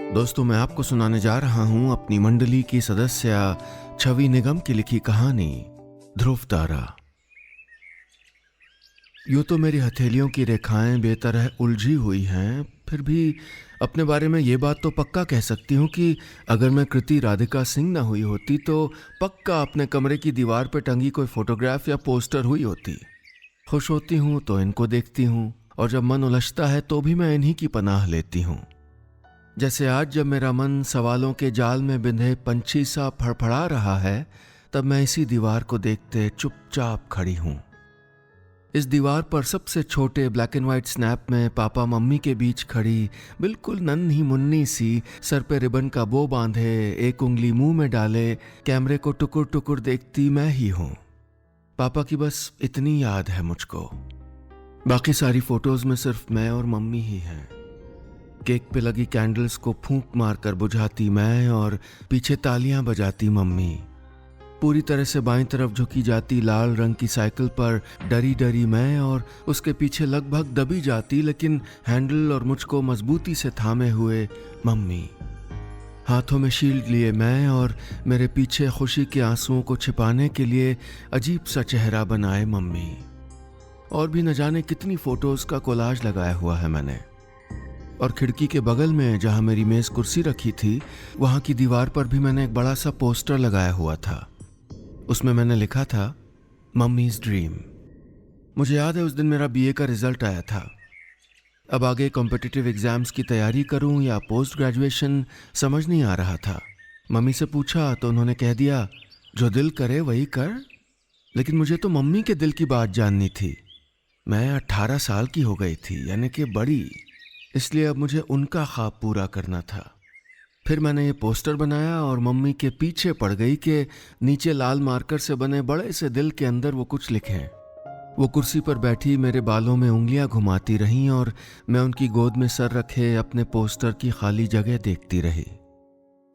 दोस्तों, मैं आपको सुनाने जा रहा हूं अपनी मंडली की सदस्य छवि निगम की लिखी कहानी ध्रुव तारा। यूं तो मेरी हथेलियों की रेखाएं बेतरह उलझी हुई हैं, फिर भी अपने बारे में ये बात तो पक्का कह सकती हूँ कि अगर मैं कृति राधिका सिंह न हुई होती तो पक्का अपने कमरे की दीवार पर टंगी कोई फोटोग्राफ या पोस्टर हुई होती। खुश होती हूँ तो इनको देखती हूँ, और जब मन उलझता है तो भी मैं इन्हीं की पनाह लेती हूँ। जैसे आज जब मेरा मन सवालों के जाल में बिंधे पंछी सा फड़फड़ा रहा है, तब मैं इसी दीवार को देखते चुपचाप खड़ी हूं। इस दीवार पर सबसे छोटे ब्लैक एंड व्हाइट स्नैप में पापा मम्मी के बीच खड़ी, बिल्कुल नन्ही मुन्नी सी, सर पे रिबन का बो बांधे, एक उंगली मुंह में डाले, कैमरे को टुकुर टुकुर देखती मैं ही हूं। पापा की बस इतनी याद है मुझको। बाकी सारी फोटोज में सिर्फ मैं और मम्मी ही हैं। केक पे लगी कैंडल्स को फूंक मारकर बुझाती मैं, और पीछे तालियां बजाती मम्मी। पूरी तरह से बाईं तरफ झुकी जाती लाल रंग की साइकिल पर डरी डरी मैं, और उसके पीछे लगभग दबी जाती लेकिन हैंडल और मुझको मजबूती से थामे हुए मम्मी। हाथों में शील्ड लिए मैं, और मेरे पीछे खुशी के आंसुओं को छिपाने के लिए अजीब सा चेहरा बनाए मम्मी। और भी न जाने कितनी फोटोज का कोलाज लगाया हुआ है मैंने। और खिड़की के बगल में जहां मेरी मेज कुर्सी रखी थी, वहां की दीवार पर भी मैंने एक बड़ा सा पोस्टर लगाया हुआ था। उसमें मैंने लिखा था मम्मीज ड्रीम। मुझे याद है उस दिन मेरा बीए का रिजल्ट आया था। अब आगे कॉम्पिटिटिव एग्जाम्स की तैयारी करूं या पोस्ट ग्रेजुएशन, समझ नहीं आ रहा था। मम्मी से पूछा तो उन्होंने कह दिया, जो दिल करे वही कर। लेकिन मुझे तो मम्मी के दिल की बात जाननी थी। मैं 18 साल की हो गई थी, यानी कि बड़ी, इसलिए अब मुझे उनका ख्वाब पूरा करना था। फिर मैंने ये पोस्टर बनाया और मम्मी के पीछे पड़ गई कि नीचे लाल मार्कर से बने बड़े से दिल के अंदर वो कुछ लिखें। वो कुर्सी पर बैठी मेरे बालों में उंगलियां घुमाती रहीं, और मैं उनकी गोद में सर रखे अपने पोस्टर की खाली जगह देखती रही।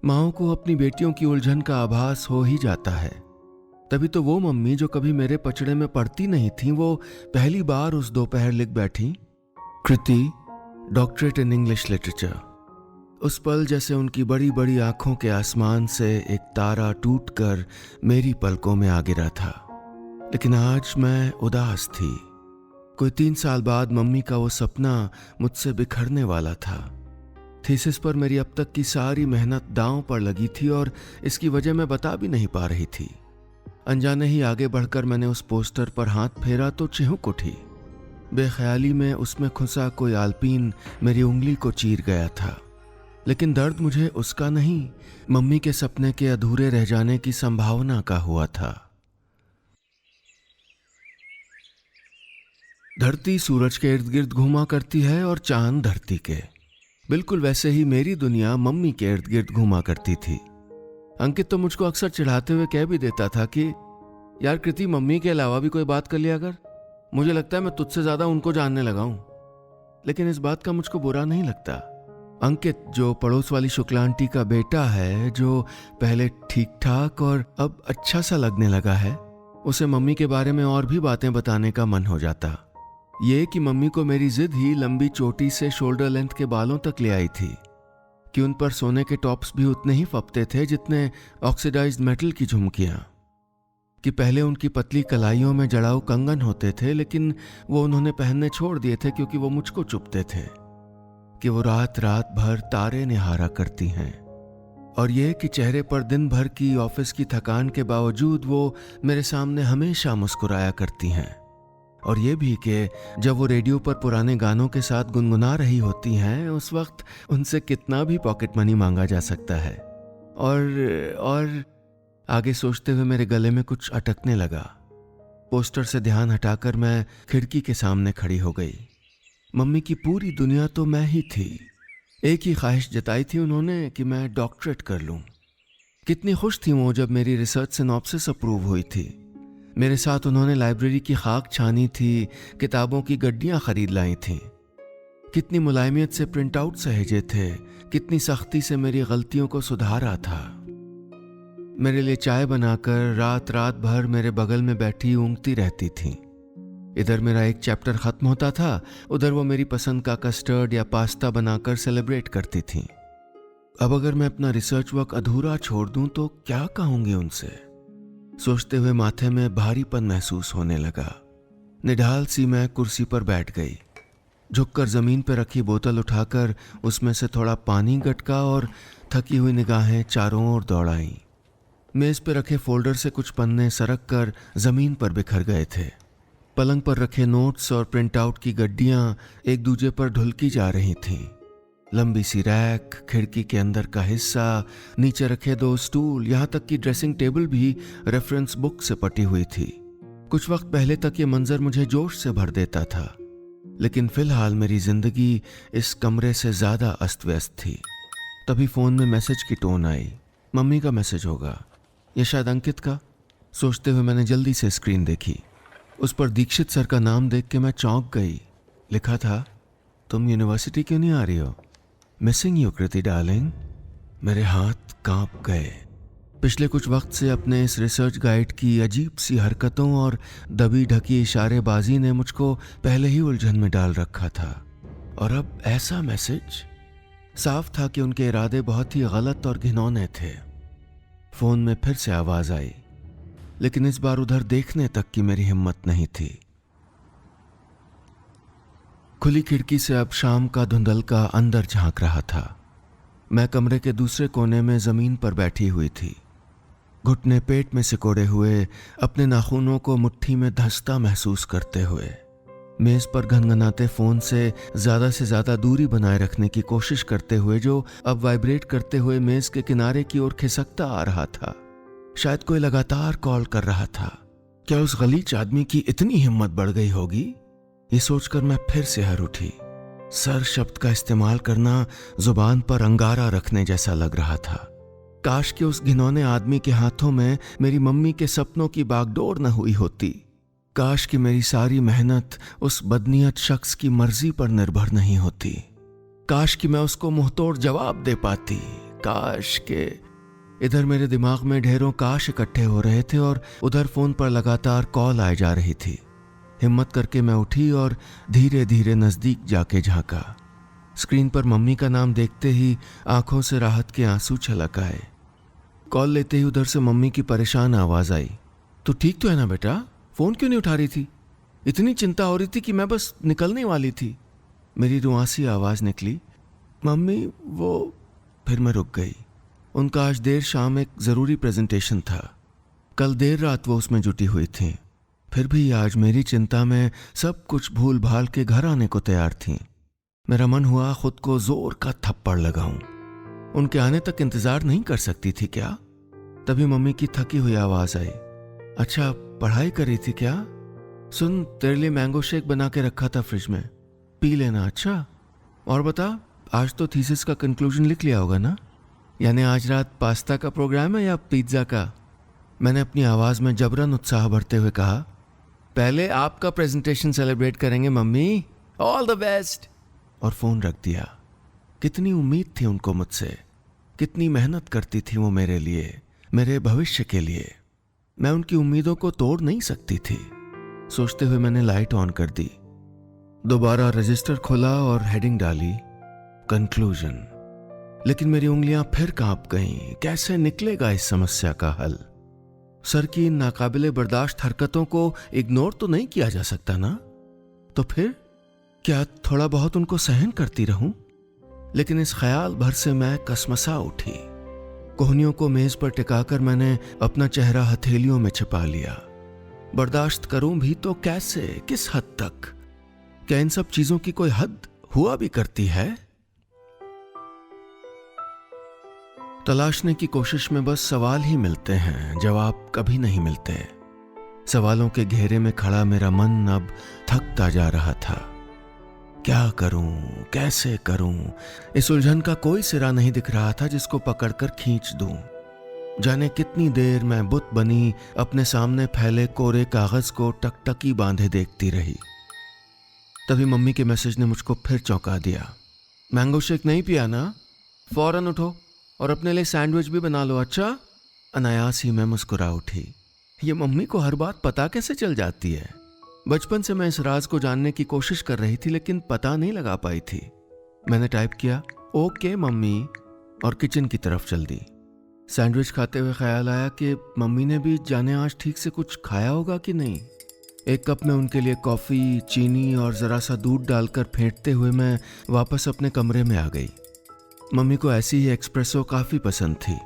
माँओं को अपनी बेटियों की उलझन का आभास हो ही जाता है। तभी तो वो मम्मी जो कभी मेरे पचड़े में पड़ती नहीं थी, वो पहली बार उस दोपहर लिख बैठी, कृति डॉक्टरेट इन इंग्लिश लिटरेचर। उस पल जैसे उनकी बड़ी बड़ी आंखों के आसमान से एक तारा टूटकर मेरी पलकों में आ गिरा था। लेकिन आज मैं उदास थी। कोई 3 साल बाद मम्मी का वो सपना मुझसे बिखरने वाला था। थीसिस पर मेरी अब तक की सारी मेहनत दांव पर लगी थी, और इसकी वजह मैं बता भी नहीं पा रही थी। अनजाने ही आगे बढ़कर मैंने उस पोस्टर पर हाथ फेरा तो चिहुक उठी। बेख्याली में उसमें खुसा कोई आलपीन मेरी उंगली को चीर गया था। लेकिन दर्द मुझे उसका नहीं, मम्मी के सपने के अधूरे रह जाने की संभावना का हुआ था। धरती सूरज के इर्द गिर्द घूमा करती है और चांद धरती के। बिल्कुल वैसे ही मेरी दुनिया मम्मी के इर्द गिर्द घूमा करती थी। अंकित तो मुझको अक्सर चिढ़ाते हुए कह भी देता था कि यार कृति, मम्मी के अलावा भी कोई बात कर लिया अगर, मुझे लगता है मैं तुझसे ज्यादा उनको जानने लगा हूं। लेकिन इस बात का मुझको बुरा नहीं लगता। अंकित, जो पड़ोस वाली शुक्ला आंटी का बेटा है, जो पहले ठीक ठाक और अब अच्छा सा लगने लगा है, उसे मम्मी के बारे में और भी बातें बताने का मन हो जाता। ये कि मम्मी को मेरी जिद ही लंबी चोटी से शोल्डर लेंथ के बालों तक ले आई थी, कि उन पर सोने के टॉप्स भी उतने ही फपते थे जितने ऑक्सीडाइज्ड मेटल की झुमकियां, कि पहले उनकी पतली कलाइयों में जड़ाऊ कंगन होते थे लेकिन वो उन्होंने पहनने छोड़ दिए थे क्योंकि वो मुझको चुभते थे, कि वो रात रात भर तारे निहारा करती हैं, और ये कि चेहरे पर दिन भर की ऑफिस की थकान के बावजूद वो मेरे सामने हमेशा मुस्कुराया करती हैं, और ये भी कि जब वो रेडियो पर पुराने गानों के साथ गुनगुना रही होती हैं, उस वक्त उनसे कितना भी पॉकेट मनी मांगा जा सकता है। और आगे सोचते हुए मेरे गले में कुछ अटकने लगा। पोस्टर से ध्यान हटाकर मैं खिड़की के सामने खड़ी हो गई। मम्मी की पूरी दुनिया तो मैं ही थी। एक ही ख्वाहिश जताई थी उन्होंने कि मैं डॉक्टरेट कर लूं। कितनी खुश थी वो जब मेरी रिसर्च सिनॉप्सिस अप्रूव हुई थी। मेरे साथ उन्होंने लाइब्रेरी की खाक छानी थी, किताबों की गड्डियां खरीद लाई थीं। कितनी मुलायमियत से प्रिंट आउट सहेजे थे, कितनी सख्ती से मेरी गलतियों को सुधारा था। मेरे लिए चाय बनाकर रात रात भर मेरे बगल में बैठी ऊँगती रहती थी। इधर मेरा एक चैप्टर खत्म होता था, उधर वो मेरी पसंद का कस्टर्ड या पास्ता बनाकर सेलिब्रेट करती थी। अब अगर मैं अपना रिसर्च वर्क अधूरा छोड़ दूं तो क्या कहूंगी उनसे? सोचते हुए माथे में भारीपन महसूस होने लगा। निढाल सी मैं कुर्सी पर बैठ गई। झुककर जमीन पर रखी बोतल उठाकर उसमें से थोड़ा पानी गटका और थकी हुई निगाहें चारों ओर दौड़ाईं। मेज पर रखे फोल्डर से कुछ पन्ने सरक कर जमीन पर बिखर गए थे। पलंग पर रखे नोट्स और प्रिंट आउट की गड्डियां एक दूजे पर ढुलकी जा रही थीं। लंबी सी रैक, खिड़की के अंदर का हिस्सा, नीचे रखे 2 स्टूल, यहाँ तक कि ड्रेसिंग टेबल भी रेफरेंस बुक से पटी हुई थी। कुछ वक्त पहले तक ये मंजर मुझे जोश से भर देता था, लेकिन फिलहाल मेरी जिंदगी इस कमरे से ज्यादा अस्त व्यस्त थी। तभी फोन में मैसेज की टोन आई। मम्मी का मैसेज होगा या शायद अंकित का। सोचते हुए मैंने जल्दी से स्क्रीन देखी। उस पर दीक्षित सर का नाम देख के मैं चौंक गई। लिखा था, तुम यूनिवर्सिटी क्यों नहीं आ रही हो? Missing you Kriti darling. मेरे हाथ कांप गए। पिछले कुछ वक्त से अपने इस रिसर्च गाइड की अजीब सी हरकतों और दबी ढकी इशारेबाजी ने मुझको पहले ही उलझन में डाल रखा था, और अब ऐसा मैसेज। साफ था कि उनके इरादे बहुत ही गलत और घिनौने थे। फोन में फिर से आवाज आई, लेकिन इस बार उधर देखने तक की मेरी हिम्मत नहीं थी। खुली खिड़की से अब शाम का धुंधलका अंदर झांक रहा था। मैं कमरे के दूसरे कोने में जमीन पर बैठी हुई थी, घुटने पेट में सिकोड़े हुए, अपने नाखूनों को मुट्ठी में धंसता महसूस करते हुए, मेज पर घनघनाते फोन से ज्यादा दूरी बनाए रखने की कोशिश करते हुए, जो अब वाइब्रेट करते हुए मेज के किनारे की ओर खिसकता आ रहा था। शायद कोई लगातार कॉल कर रहा था। क्या उस गलीच आदमी की इतनी हिम्मत बढ़ गई होगी? ये सोचकर मैं फिर से हर उठी। सर शब्द का इस्तेमाल करना जुबान पर अंगारा रखने जैसा लग रहा था। काश कि उस घिनौने आदमी के हाथों में मेरी मम्मी के सपनों की बागडोर न हुई होती। काश कि मेरी सारी मेहनत उस बदनीयत शख्स की मर्जी पर निर्भर नहीं होती। काश कि मैं उसको मुंहतोड़ जवाब दे पाती। काश के। इधर मेरे दिमाग में ढेरों काश इकट्ठे हो रहे थे और उधर फोन पर लगातार कॉल आए जा रही थी। हिम्मत करके मैं उठी और धीरे धीरे नजदीक जाके झांका। स्क्रीन पर मम्मी का नाम देखते ही आंखों से राहत के आंसू छलक आए। कॉल लेते ही उधर से मम्मी की परेशान आवाज आई, तू ठीक तो है ना बेटा? फोन क्यों नहीं उठा रही थी? इतनी चिंता हो रही थी कि मैं बस निकलने वाली थी। मेरी रुआंसी आवाज निकली, मम्मी वो। फिर मैं रुक गई। उनका आज देर शाम एक जरूरी प्रेजेंटेशन था। कल देर रात वो उसमें जुटी हुई थी। फिर भी आज मेरी चिंता में सब कुछ भूल भाल के घर आने को तैयार थीं। मेरा मन हुआ खुद को जोर का थप्पड़ लगाऊं। उनके आने तक इंतजार नहीं कर सकती थी क्या? तभी मम्मी की थकी हुई आवाज आई, अच्छा पढ़ाई कर रही थी क्या? सुन, तेरे लिए मैंगो शेक बना के रखा था फ्रिज में, पी लेना। अच्छा और बता, आज तो थीसिस का कंक्लूजन लिख लिया होगा ना? यानी आज रात पास्ता का प्रोग्राम है या पिज्जा का? मैंने अपनी आवाज में जबरन उत्साह भरते हुए कहा, पहले आपका प्रेजेंटेशन सेलिब्रेट करेंगे मम्मी, ऑल द बेस्ट। और फोन रख दिया। कितनी उम्मीद थी उनको मुझसे, कितनी मेहनत करती थी वो मेरे लिए, मेरे भविष्य के लिए। मैं उनकी उम्मीदों को तोड़ नहीं सकती थी। सोचते हुए मैंने लाइट ऑन कर दी, दोबारा रजिस्टर खोला और हेडिंग डाली, कंक्लूजन। लेकिन मेरी उंगलियां फिर कांप गईं। कैसे निकलेगा इस समस्या का हल? सर की इन नाकाबिले बर्दाश्त हरकतों को इग्नोर तो नहीं किया जा सकता ना? तो फिर क्या थोड़ा बहुत उनको सहन करती रहूं? लेकिन इस ख्याल भर से मैं कसमसा उठी। कोहनियों को मेज पर टिकाकर मैंने अपना चेहरा हथेलियों में छिपा लिया। बर्दाश्त करूं भी तो कैसे, किस हद तक? क्या इन सब चीजों की कोई हद हुआ भी करती है? तलाशने की कोशिश में बस सवाल ही मिलते हैं, जवाब कभी नहीं मिलते। सवालों के घेरे में खड़ा मेरा मन अब थकता जा रहा था। क्या करूं, कैसे करूं? इस उलझन का कोई सिरा नहीं दिख रहा था जिसको पकड़कर खींच दूं। जाने कितनी देर मैं बुत बनी अपने सामने फैले कोरे कागज को टकटकी बांधे देखती रही। तभी मम्मी के मैसेज ने मुझको फिर चौंका दिया, मैंगो शेक नहीं पिया ना? फौरन उठो और अपने लिए सैंडविच भी बना लो। अच्छा? अनायास ही मैं मुस्कुरा उठी। ये मम्मी को हर बात पता कैसे चल जाती है? बचपन से मैं इस राज को जानने की कोशिश कर रही थी, लेकिन पता नहीं लगा पाई थी। मैंने टाइप किया, ओके मम्मी। और किचन की तरफ चल दी। सैंडविच खाते हुए ख्याल आया कि मम्मी ने भी जाने आज ठीक से कुछ खाया होगा कि नहीं। एक कप में उनके लिए कॉफ़ी, चीनी और ज़रा सा दूध डालकर फेंटते हुए मैं वापस अपने कमरे में आ गई। मम्मी को ऐसी ही एक्सप्रेसो काफ़ी पसंद थी।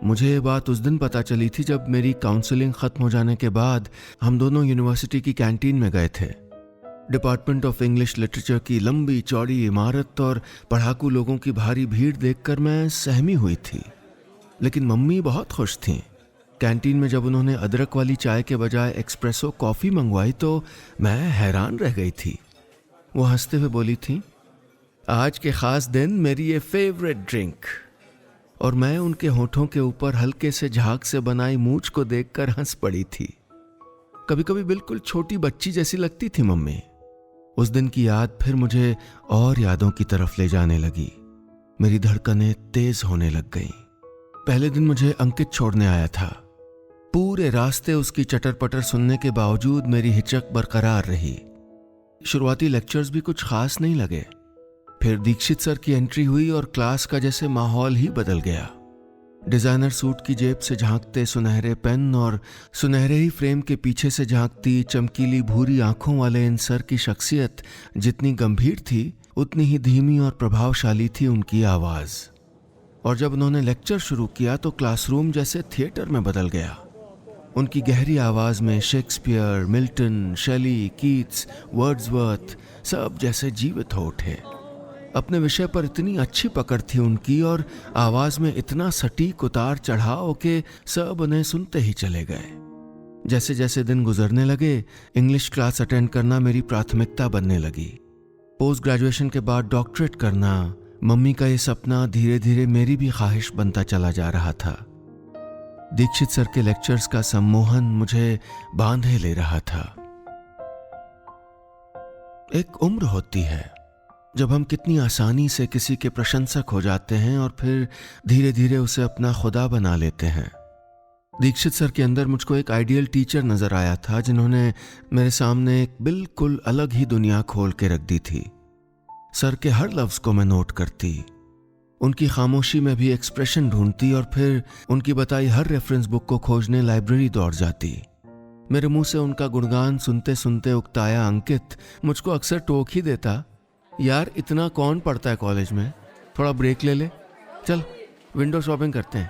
मुझे ये बात उस दिन पता चली थी जब मेरी काउंसलिंग ख़त्म हो जाने के बाद हम दोनों यूनिवर्सिटी की कैंटीन में गए थे। डिपार्टमेंट ऑफ इंग्लिश लिटरेचर की लंबी चौड़ी इमारत और पढ़ाकू लोगों की भारी भीड़ देखकर मैं सहमी हुई थी, लेकिन मम्मी बहुत खुश थीं। कैंटीन में जब उन्होंने अदरक वाली चाय के बजाय एक्सप्रेसो कॉफ़ी मंगवाई तो मैं हैरान रह गई थी। वो हंसते हुए बोली थी, आज के ख़ास दिन मेरी ये फेवरेट ड्रिंक। और मैं उनके होठों के ऊपर हल्के से झाग से बनाई मूंछ को देखकर हंस पड़ी थी। कभी कभी बिल्कुल छोटी बच्ची जैसी लगती थी मम्मी। उस दिन की याद फिर मुझे और यादों की तरफ ले जाने लगी। मेरी धड़कनें तेज होने लग गईं। पहले दिन मुझे अंकित छोड़ने आया था। पूरे रास्ते उसकी चटर पटर सुनने के बावजूद मेरी हिचक बरकरार रही। शुरुआती लेक्चर्स भी कुछ खास नहीं लगे। फिर दीक्षित सर की एंट्री हुई और क्लास का जैसे माहौल ही बदल गया। डिजाइनर सूट की जेब से झांकते सुनहरे पेन और सुनहरे ही फ्रेम के पीछे से झांकती चमकीली भूरी आंखों वाले इन सर की शख्सियत जितनी गंभीर थी उतनी ही धीमी और प्रभावशाली थी उनकी आवाज। और जब उन्होंने लेक्चर शुरू किया तो क्लासरूम जैसे थिएटर में बदल गया। उनकी गहरी आवाज में शेक्सपियर, मिल्टन, शेली, कीट्स, वर्ड्सवर्थ सब जैसे जीवित हो उठे। अपने विषय पर इतनी अच्छी पकड़ थी उनकी और आवाज में इतना सटीक उतार चढ़ाव के सब उन्हें सुनते ही चले गए। जैसे जैसे दिन गुजरने लगे इंग्लिश क्लास अटेंड करना मेरी प्राथमिकता बनने लगी। पोस्ट ग्रेजुएशन के बाद डॉक्टरेट करना, मम्मी का ये सपना धीरे धीरे मेरी भी ख्वाहिश बनता चला जा रहा था। दीक्षित सर के लेक्चर्स का सम्मोहन मुझे बांधे ले रहा था। एक उम्र होती है जब हम कितनी आसानी से किसी के प्रशंसक हो जाते हैं और फिर धीरे धीरे उसे अपना खुदा बना लेते हैं। दीक्षित सर के अंदर मुझको एक आइडियल टीचर नजर आया था जिन्होंने मेरे सामने एक बिल्कुल अलग ही दुनिया खोल के रख दी थी। सर के हर लफ्ज को मैं नोट करती, उनकी खामोशी में भी एक्सप्रेशन ढूंढती और फिर उनकी बताई हर रेफरेंस बुक को खोजने लाइब्रेरी दौड़ जाती। मेरे मुंह से उनका गुणगान सुनते सुनते उकताया अंकित मुझको अक्सर टोक ही देता, यार इतना कौन पढ़ता है कॉलेज में, थोड़ा ब्रेक ले ले, चल विंडो शॉपिंग करते हैं,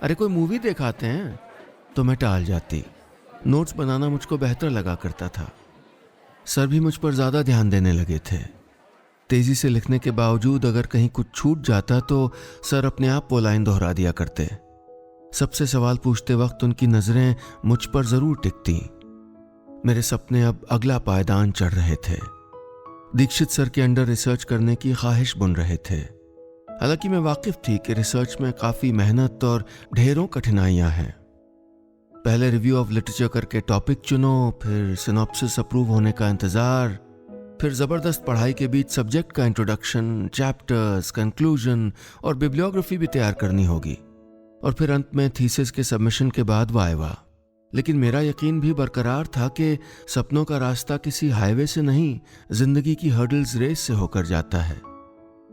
अरे कोई मूवी दिखाते हैं। तो मैं टाल जाती। नोट्स बनाना मुझको बेहतर लगा करता था। सर भी मुझ पर ज़्यादा ध्यान देने लगे थे। तेज़ी से लिखने के बावजूद अगर कहीं कुछ छूट जाता तो सर अपने आप वो लाइन दोहरा दिया करते। सबसे सवाल पूछते वक्त उनकी नज़रें मुझ पर ज़रूर टिकती। मेरे सपने अब अगला पायदान चढ़ रहे थे। दीक्षित सर के अंडर रिसर्च करने की ख्वाहिश बुन रहे थे। हालांकि मैं वाकिफ थी कि रिसर्च में काफ़ी मेहनत और ढेरों कठिनाइयां हैं। पहले रिव्यू ऑफ लिटरेचर करके टॉपिक चुनो, फिर सिनॉप्सिस अप्रूव होने का इंतज़ार, फिर ज़बरदस्त पढ़ाई के बीच सब्जेक्ट का इंट्रोडक्शन, चैप्टर्स, कंक्लूजन और बिब्लियोग्राफी भी तैयार करनी होगी, और फिर अंत में थीसिस के सबमिशन के बाद वाइवा। लेकिन मेरा यकीन भी बरकरार था कि सपनों का रास्ता किसी हाईवे से नहीं, जिंदगी की हर्डल्स रेस से होकर जाता है।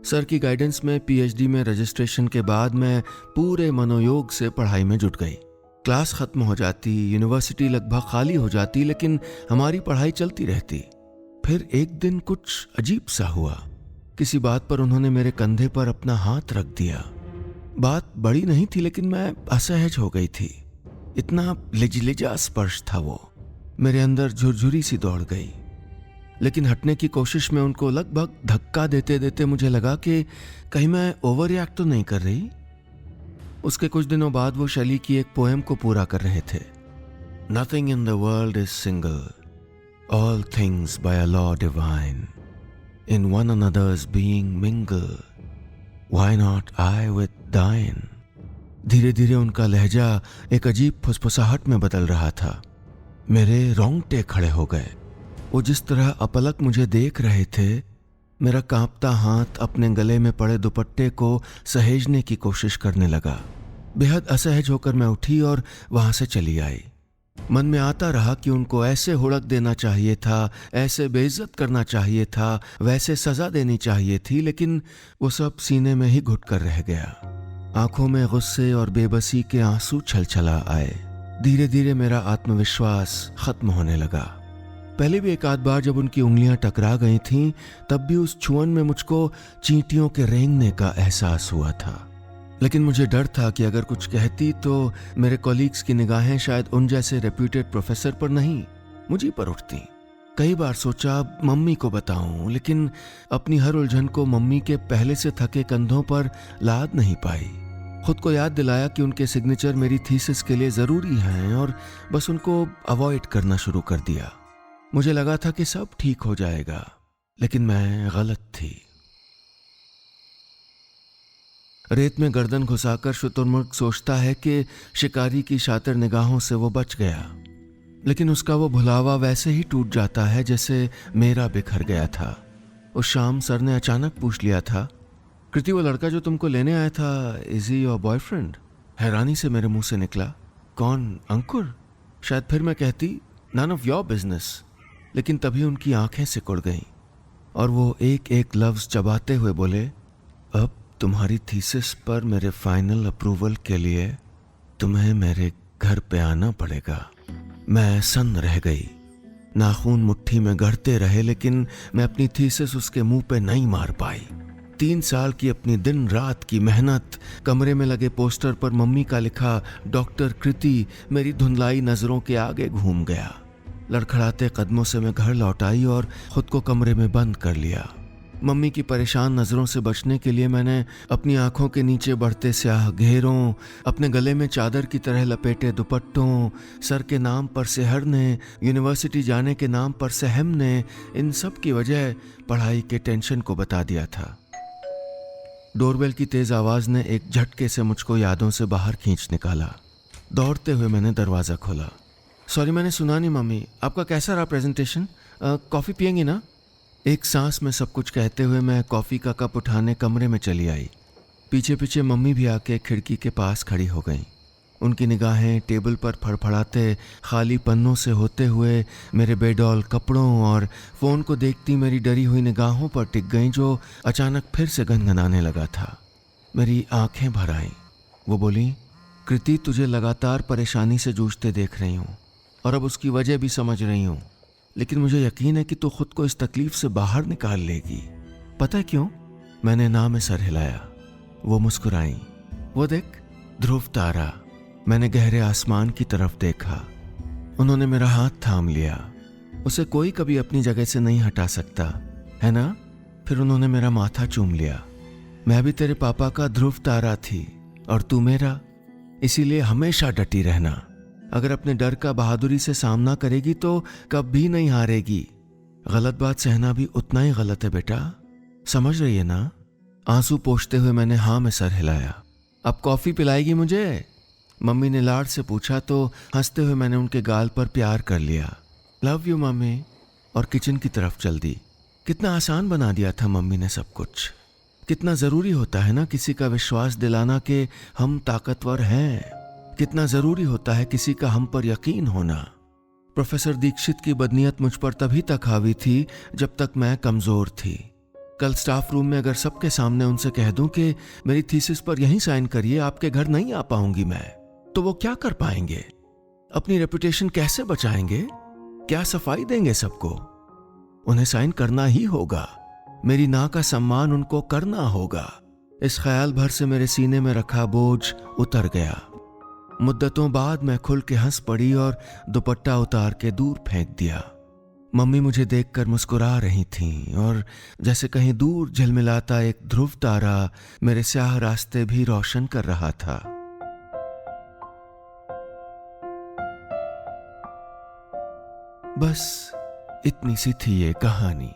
सर की गाइडेंस में पीएचडी में रजिस्ट्रेशन के बाद मैं पूरे मनोयोग से पढ़ाई में जुट गई। क्लास खत्म हो जाती, यूनिवर्सिटी लगभग खाली हो जाती, लेकिन हमारी पढ़ाई चलती रहती। फिर एक दिन कुछ अजीब सा हुआ। किसी बात पर उन्होंने मेरे कंधे पर अपना हाथ रख दिया। बात बड़ी नहीं थी लेकिन मैं असहज हो गई थी। इतना लिजलिजा स्पर्श था वो, मेरे अंदर झुरझुरी सी दौड़ गई। लेकिन हटने की कोशिश में उनको लगभग धक्का देते देते मुझे लगा कि कहीं मैं ओवर रिएक्ट तो नहीं कर रही। उसके कुछ दिनों बाद वो शैली की एक पोएम को पूरा कर रहे थे। Nothing in the world is single, all things by a law divine, in one another's being mingle, why not I with दाइन। धीरे धीरे उनका लहजा एक अजीब फुसफुसाहट में बदल रहा था। मेरे रोंगटे खड़े हो गए। वो जिस तरह अपलक मुझे देख रहे थे, मेरा कांपता हाथ अपने गले में पड़े दुपट्टे को सहेजने की कोशिश करने लगा। बेहद असहज होकर मैं उठी और वहां से चली आई। मन में आता रहा कि उनको ऐसे हुड़क देना चाहिए था, ऐसे बेइज्जत करना चाहिए था, वैसे सजा देनी चाहिए थी, लेकिन वो सब सीने में ही घुट कर रह गया। आंखों में गुस्से और बेबसी के आंसू छलछला आए। धीरे धीरे मेरा आत्मविश्वास खत्म होने लगा। पहले भी एक आध बार जब उनकी उंगलियां टकरा गई थीं, तब भी उस छुअन में मुझको चींटियों के रेंगने का एहसास हुआ था। लेकिन मुझे डर था कि अगर कुछ कहती तो मेरे कॉलीग्स की निगाहें शायद उन जैसे रेप्यूटेड प्रोफेसर पर नहीं, मुझी पर उठती। कई बार सोचा मम्मी को बताऊं, लेकिन अपनी हर उलझन को मम्मी के पहले से थके कंधों पर लाद नहीं पाई। खुद को याद दिलाया कि उनके सिग्नेचर मेरी थीसिस के लिए ज़रूरी हैं और बस उनको अवॉइड करना शुरू कर दिया। मुझे लगा था कि सब ठीक हो जाएगा, लेकिन मैं गलत थी। रेत में गर्दन घुसाकर शुतुरमुर्ग सोचता है कि शिकारी की शातिर निगाहों से वो बच गया, लेकिन उसका वो भुलावा वैसे ही टूट जाता है जैसे मेरा बिखर गया था। उस शाम सर ने अचानक पूछ लिया था, कृति वो लड़का जो तुमको लेने आया था, इज ही योर बॉयफ्रेंड? हैरानी से मेरे मुंह से निकला, कौन, अंकुर? शायद फिर मैं कहती नन ऑफ योर बिजनेस, लेकिन तभी उनकी आंखें सिकुड़ गईं और वो एक एक लफ्ज चबाते हुए बोले, अब तुम्हारी थीसिस पर मेरे फाइनल अप्रूवल के लिए तुम्हें मेरे घर पे आना पड़ेगा। मैं सन्न रह गई। नाखून मुट्ठी में गढ़ते रहे, लेकिन मैं अपनी थीसिस उसके मुंह पे नहीं मार पाई। 3 साल की अपनी दिन रात की मेहनत, कमरे में लगे पोस्टर पर मम्मी का लिखा डॉक्टर कृति मेरी धुंधलाई नजरों के आगे घूम गया। लड़खड़ाते कदमों से मैं घर लौट आई और खुद को कमरे में बंद कर लिया। मम्मी की परेशान नज़रों से बचने के लिए मैंने अपनी आंखों के नीचे बढ़ते स्याह घेरों, अपने गले में चादर की तरह लपेटे दुपट्टों, सर के नाम पर सिहरने, यूनिवर्सिटी जाने के नाम पर सहमने, इन सब की वजह पढ़ाई के टेंशन को बता दिया था। डोरबेल की तेज आवाज़ ने एक झटके से मुझको यादों से बाहर खींच निकाला। दौड़ते हुए मैंने दरवाज़ा खोला। सॉरी, मैंने सुना नहीं मम्मी, आपका कैसा रहा प्रेजेंटेशन? कॉफ़ी पियेंगी ना? एक सांस में सब कुछ कहते हुए मैं कॉफ़ी का कप उठाने कमरे में चली आई। पीछे पीछे मम्मी भी आके खिड़की के पास खड़ी हो गईं। उनकी निगाहें टेबल पर फड़फड़ाते खाली पन्नों से होते हुए मेरे बेडॉल कपड़ों और फ़ोन को देखती मेरी डरी हुई निगाहों पर टिक गईं, जो अचानक फिर से गनगनाने लगा था। मेरी आंखें भर आईं। वो बोली, कृति तुझे लगातार परेशानी से जूझते देख रही हूँ और अब उसकी वजह भी समझ रही हूँ, लेकिन मुझे यकीन है कि तू खुद को इस तकलीफ से बाहर निकाल लेगी। पता है क्यों? मैंने ना में सर हिलाया। वो मुस्कुराई। वो देख, ध्रुव तारा। मैंने गहरे आसमान की तरफ देखा। उन्होंने मेरा हाथ थाम लिया। उसे कोई कभी अपनी जगह से नहीं हटा सकता, है ना? फिर उन्होंने मेरा माथा चूम लिया। मैं भी तेरे पापा का ध्रुव तारा थी और तू मेरा, इसीलिए हमेशा डटी रहना। अगर अपने डर का बहादुरी से सामना करेगी तो कभी नहीं हारेगी। गलत बात सहना भी उतना ही गलत है बेटा, समझ रही है ना? आंसू पोंछते हुए मैंने हाँ में सर हिलाया। अब कॉफ़ी पिलाएगी मुझे? मम्मी ने लाड से पूछा तो हंसते हुए मैंने उनके गाल पर प्यार कर लिया। लव यू मम्मी, और किचन की तरफ चल दी। कितना आसान बना दिया था मम्मी ने सब कुछ। कितना ज़रूरी होता है ना किसी का विश्वास दिलाना कि हम ताकतवर हैं। कितना ज़रूरी होता है किसी का हम पर यकीन होना। प्रोफेसर दीक्षित की बदनीयत मुझ पर तभी तक हावी थी जब तक मैं कमज़ोर थी। कल स्टाफ रूम में अगर सबके सामने उनसे कह दूं कि मेरी थीसिस पर यहीं साइन करिए, आपके घर नहीं आ पाऊंगी मैं, तो वो क्या कर पाएंगे? अपनी रेपुटेशन कैसे बचाएंगे? क्या सफाई देंगे सबको? उन्हें साइन करना ही होगा। मेरी ना का सम्मान उनको करना होगा। इस ख्याल भर से मेरे सीने में रखा बोझ उतर गया। मुद्दतों बाद मैं खुल के हंस पड़ी और दुपट्टा उतार के दूर फेंक दिया। मम्मी मुझे देखकर मुस्कुरा रही थीं और जैसे कहीं दूर झिलमिलाता एक ध्रुव तारा मेरे स्याह रास्ते भी रोशन कर रहा था। बस इतनी सी थी ये कहानी।